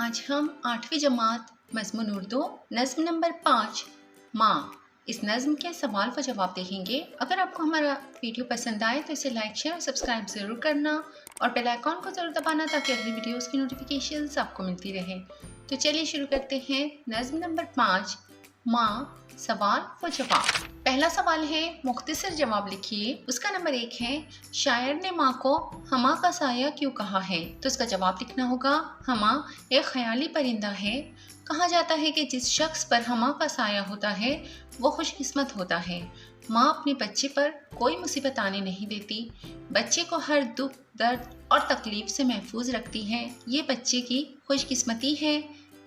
आज हम 8वीं जमात मज़मून उर्दू नज़्म नंबर 5 माँ इस नज़्म के सवाल व जवाब देखेंगे। अगर आपको हमारा वीडियो पसंद आए तो इसे लाइक शेयर और सब्सक्राइब ज़रूर करना और बेल आइकॉन को ज़रूर दबाना ताकि अगली वीडियोस की नोटिफिकेशंस आपको मिलती रहे। तो चलिए शुरू करते हैं। नज़्म नंबर 5 माँ सवाल व जवाब। पहला सवाल है मुख्तसर जवाब लिखिए। उसका नंबर 1 है शायर ने माँ को हमा का साया क्यों कहा है। तो उसका जवाब लिखना होगा हमा एक ख्याली परिंदा है। कहा जाता है कि जिस शख्स पर हमा का साया होता है वो खुशकिस्मत होता है। माँ अपने बच्चे पर कोई मुसीबत आने नहीं देती, बच्चे को हर दुख दर्द और तकलीफ से महफूज रखती है। ये बच्चे की खुशकिस्मती है,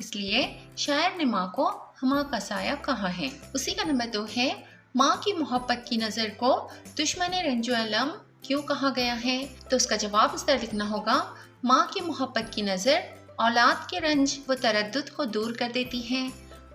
इसलिए शायर ने माँ को हमा का साया कहा है। उसी का नंबर 2 है माँ की मोहब्बत की नज़र को दुश्मन रंजो अलम क्यों कहा गया है। तो उसका जवाब इस तरह लिखना होगा माँ की मोहब्बत की नज़र औलाद के रंज व तरद्दुद को दूर कर देती है।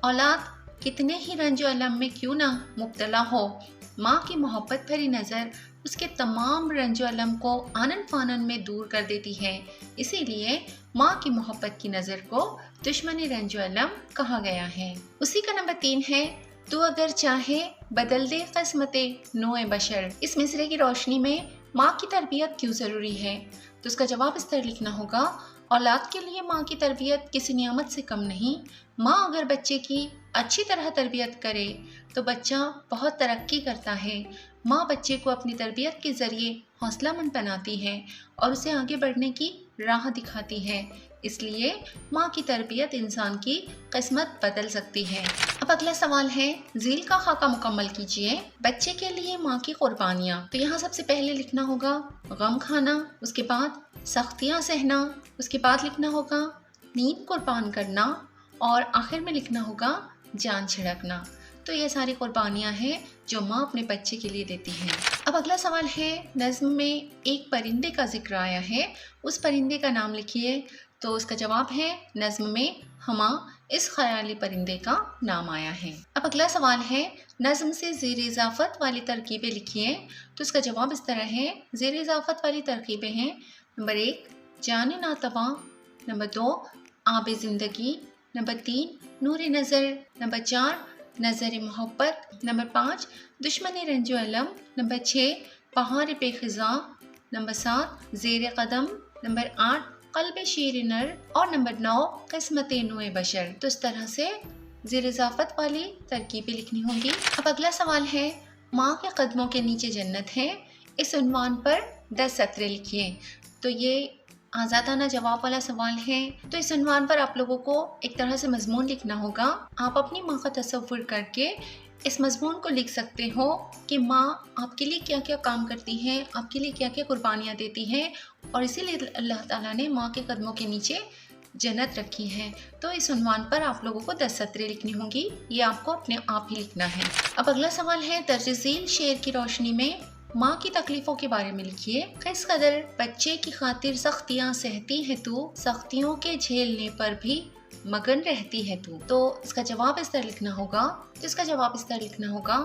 औलाद कितने ही रंजो अलम में क्यों ना मुब्तला हो, माँ की मोहब्बत भरी नज़र उसके तमाम रंजो अलम को आनन फानन में दूर कर देती है। इसीलिए माँ की मोहब्बत की नज़र को दुश्मन रंजो अलम कहा गया है। उसी का नंबर 3 है तू अगर चाहे बदल दे किस्मते नोए बशर। इस मिसरे की रोशनी में माँ की तरबियत क्यों ज़रूरी है। तो उसका जवाब इस तरह लिखना होगा औलाद के लिए माँ की तरबियत किसी नियामत से कम नहीं। माँ अगर बच्चे की अच्छी तरह तरबियत करे तो बच्चा बहुत तरक्की करता है। माँ बच्चे को अपनी तरबियत के ज़रिए हौसलामंद बनाती है और उसे आगे बढ़ने की राह दिखाती है। इसलिए माँ की तरबियत इंसान की किस्मत बदल सकती है। अब अगला सवाल है झील का खाका मुकम्मल कीजिए। बच्चे के लिए माँ की कुर्बानियाँ। तो यहाँ सबसे पहले लिखना होगा गम खाना, उसके बाद सख्तियाँ सहना, उसके बाद लिखना होगा नींद कुर्बान करना और आखिर में लिखना होगा जान छिड़कना। तो ये सारी कुर्बानियाँ हैं जो माँ अपने बच्चे के लिए देती है। अब अगला सवाल है नज़्म में एक परिंदे का जिक्र आया है, उस परिंदे का नाम लिखिए। तो उसका जवाब है नज़्म में हमा इस ख्याली परिंदे का नाम आया है। अब अगला सवाल है नज़्म से ज़ेर इज़ाफ़त वाली तरकीबें लिखिए। तो उसका जवाब इस तरह है ज़ेर इज़ाफ़त वाली तरकीबें हैं नंबर 1 जान नातवा, नंबर 2 आब ज़िंदगी, नंबर 3 नूर नज़र, नंबर 4 नज़र मोहब्बत, नंबर 5 दुश्मन रंजो अलम, नंबर 6 बहार बेखिज़ा, नंबर 7 ज़ेर कदम, नंबर 8 क़ल्ब शीर नर और नंबर 9 किस्मत नूए बशर। तो इस तरह से ज़ेर इज़ाफ़त वाली तरकीबें लिखनी होंगी। अब अगला सवाल है माँ के कदमों के नीचे जन्नत है, इस उन्वान पर 10 सतरें लिखिए। तो ये आज़ादाना जवाब वाला सवाल है। तो इस उन्वान पर आप लोगों को एक तरह से मजमून लिखना होगा। आप अपनी माँ का तसव्वुर करके इस मजमून को लिख सकते हो कि माँ आपके लिए क्या क्या काम करती हैं, आपके लिए क्या क्या कुर्बानियाँ देती हैं और इसीलिए अल्लाह ताला ने माँ के कदमों के नीचे जन्नत रखी है। तो इस उन्वान पर आप लोगों को 10 सतरें लिखनी होंगी, ये आपको अपने आप ही लिखना है। अब अगला सवाल है दर्ज-ए-ज़ील शेर की रोशनी में माँ की तकलीफ़ों के बारे में लिखिए। किस कदर बच्चे की खातिर सख्तियाँ सहती है तू, सख्तियों के झेलने पर भी मगन रहती है तू। तो इसका जवाब इस तरह लिखना होगा। तो इसका जवाब इस तरह लिखना होगा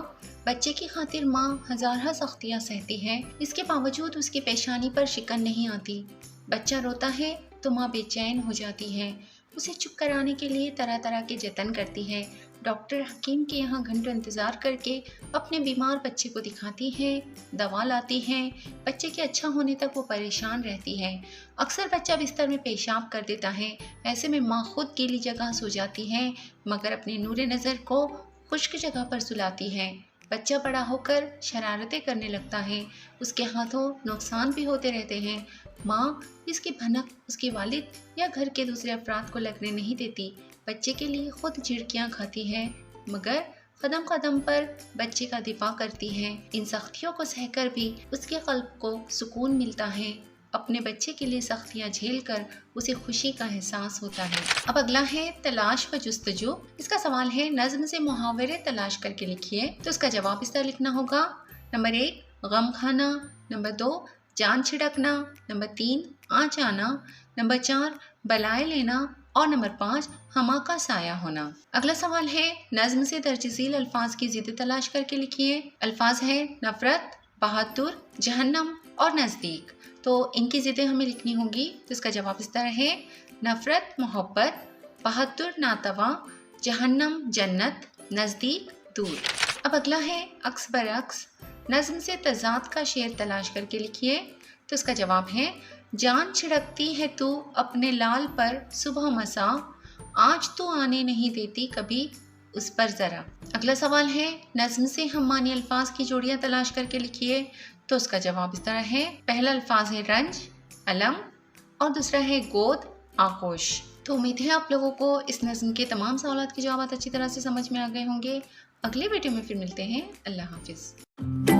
बच्चे की खातिर माँ हज़ार सख्तियाँ सहती है, इसके बावजूद उसकी पेशानी पर शिकन नहीं आती। बच्चा रोता है तो माँ बेचैन हो जाती है, उसे चुप कराने के लिए तरह तरह के जतन करती है। डॉक्टर हकीम के यहाँ घंटों इंतज़ार करके अपने बीमार बच्चे को दिखाती है, दवा लाती है। बच्चे के अच्छा होने तक वो परेशान रहती है। अक्सर बच्चा बिस्तर में पेशाब कर देता है, ऐसे में माँ खुद गीली जगह सो जाती है मगर अपने नूरे नज़र को खुश्क जगह पर सुलाती है। बच्चा बड़ा होकर शरारतें करने लगता है, उसके हाथों नुकसान भी होते रहते हैं। माँ इसकी भनक उसके वालिद या घर के दूसरे अफराद को लगने नहीं देती। बच्चे के लिए खुद झिड़कियाँ खाती है मगर कदम कदम पर बच्चे का दिफा करती है। इन सख्तियों को सहकर भी उसके क़ल्ब को सुकून मिलता है। अपने बच्चे के लिए सख्तियाँ झेलकर उसे खुशी का एहसास होता है। अब अगला है तलाश व जुस्तजू। इसका सवाल है नज़्म से मुहावरे तलाश करके लिखिए। तो इसका जवाब इस तरह लिखना होगा नंबर 1 गम खाना, नंबर 2 जान छिड़कना, नंबर 3 आँच आना, नंबर 4 बलाए लेना और नंबर 5 हमा का साया होना। अगला सवाल है नज़्म से दर्ज-ए-ज़ील अल्फाज की ज़िद तलाश करके लिखिए। अल्फाज है नफ़रत, बहादुर, जहन्नम और नज़दीक। तो इनकी ज़िदें हमें लिखनी होंगी। तो इसका जवाब इस तरह है नफ़रत मोहब्बत, बहादुर नातवा, जहन्नम जन्नत, नज़दीक दूर। अब अगला है अक्स बरअक्स। नज़्म से तज़ाद का शेर तलाश करके लिखिए। तो इसका जवाब है, जान छिड़कती है तू अपने लाल पर सुबह मसा, आज तो आने नहीं देती कभी उस पर ज़रा। अगला सवाल है, नज़्म से हम मानी अल्फाज की जोड़ियाँ तलाश करके लिखिए। तो उसका जवाब इस तरह है, पहला अल्फाज है रंज, अलम, और दूसरा है गोद, आगोश। तो उम्मीद है आप लोगों को इस नज़्म के तमाम सवालात के जवाब अच्छी तरह से समझ में आ गए होंगे। अगले वीडियो में फिर मिलते हैं। अल्लाह हाफिज़।